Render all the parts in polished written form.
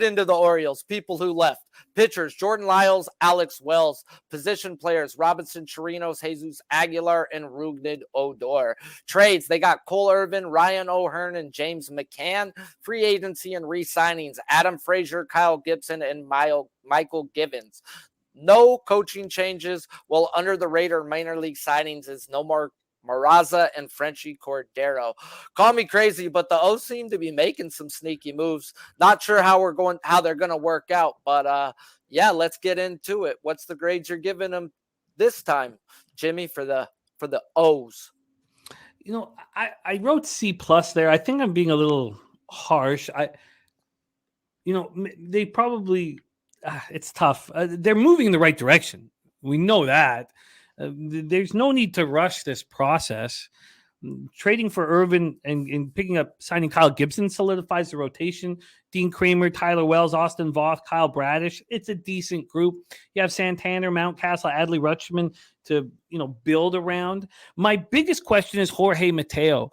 into the Orioles, people who left. Pitchers, Jordan Lyles, Alex Wells. Position players, Robinson Chirinos, Jesus Aguilar, and Rougned Odor. Trades, they got Cole Irvin, Ryan O'Hearn, and James McCann. Free agency and re-signings, Adam Frazier, Kyle Gibson, and Michael Givens. No coaching changes. Well, under the radar minor league signings is no more Maraza and Frenchie Cordero. Call me crazy, but the O's seem to be making some sneaky moves. Not sure how they're going to work out, but yeah, let's get into it. What's the grades you're giving them this time, Jimmy, for the O's? I wrote C plus there. I think I'm being a little harsh. They probably it's tough. They're moving in the right direction. We know that. There's no need to rush this process. Trading for Irvin and signing Kyle Gibson solidifies the rotation. Dean Kramer, Tyler Wells, Austin Voth, Kyle Bradish. It's a decent group. You have Santander, Mountcastle, Adley Rutschman to build around. My biggest question is Jorge Mateo.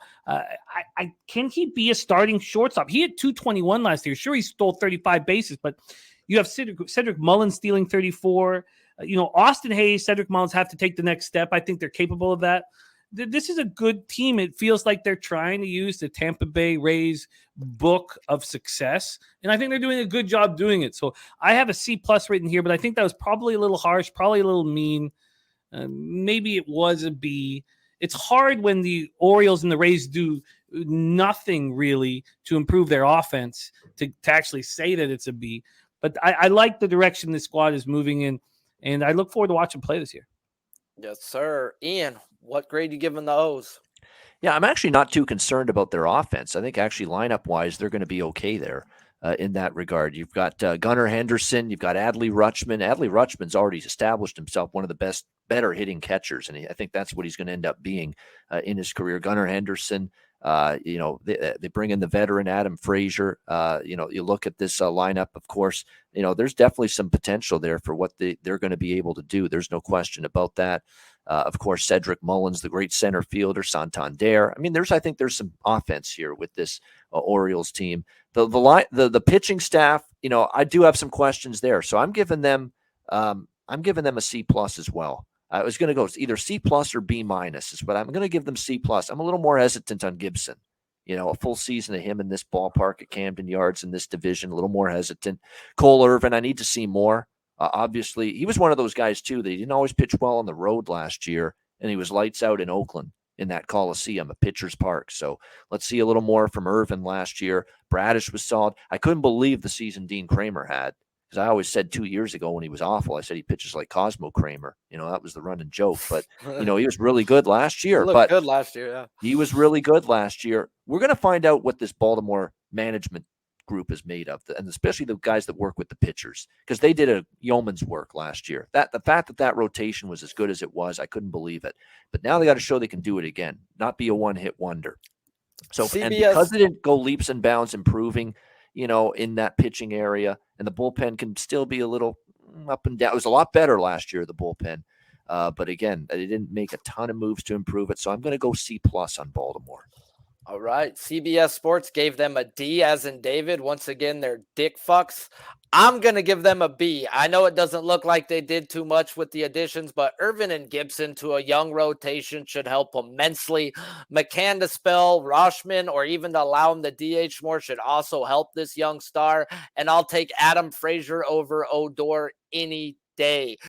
Can he be a starting shortstop? He had 221 last year. Sure, he stole 35 bases, but you have Cedric Mullins stealing 34. Austin Hayes, Cedric Mullins have to take the next step. I think they're capable of that. This is a good team. It feels like they're trying to use the Tampa Bay Rays book of success, and I think they're doing a good job doing it. So I have a C plus written here, but I think that was probably a little harsh, probably a little mean. Maybe it was a B. It's hard when the Orioles and the Rays do nothing really to improve their offense to actually say that it's a B. But I like the direction the squad is moving in, and I look forward to watching play this year. Yes, sir. Ian, what grade you giving the O's? Yeah, I'm actually not too concerned about their offense. I think actually lineup-wise, they're going to be okay there in that regard. You've got Gunnar Henderson. You've got Adley Rutschman. Adley Rutschman's already established himself one of the better hitting catchers, and I think that's what he's going to end up being in his career. Gunnar Henderson. They bring in the veteran Adam Frazier. You look at this lineup, of course, there's definitely some potential there for what they're going to be able to do. There's no question about that. Of course, Cedric Mullins, the great center fielder, Santander. I mean, I think there's some offense here with this Orioles team. The pitching staff, I do have some questions there. So I'm giving them a C plus as well. I was going to go either C plus or B minus, but I'm going to give them C plus. I'm a little more hesitant on Gibson. A full season of him in this ballpark at Camden Yards in this division, a little more hesitant. Cole Irvin, I need to see more. Obviously, he was one of those guys, too, that he didn't always pitch well on the road last year, and he was lights out in Oakland in that Coliseum at Pitchers Park. So let's see a little more from Irvin last year. Bradish was solid. I couldn't believe the season Dean Kramer had, because I always said 2 years ago when he was awful, I said he pitches like Cosmo Kramer. That was the running joke. But, he was really good last year. He looked good last year, yeah. He was really good last year. We're going to find out what this Baltimore management group is made of, and especially the guys that work with the pitchers, because they did a yeoman's work last year. The fact that rotation was as good as it was, I couldn't believe it. But now they got to show they can do it again, not be a one-hit wonder. So, and because they didn't go leaps and bounds improving, in that pitching area, and the bullpen can still be a little up and down. It was a lot better last year, the bullpen. But again, they didn't make a ton of moves to improve it. So I'm going to go C plus on Baltimore. All right. CBS Sports gave them a D as in David. Once again, they're dick fucks. I'm going to give them a B. I know it doesn't look like they did too much with the additions, but Irvin and Gibson to a young rotation should help immensely. McCann to spell, Rutschman, or even to allow him to DH more should also help this young star. And I'll take Adam Frazier over Odor any day.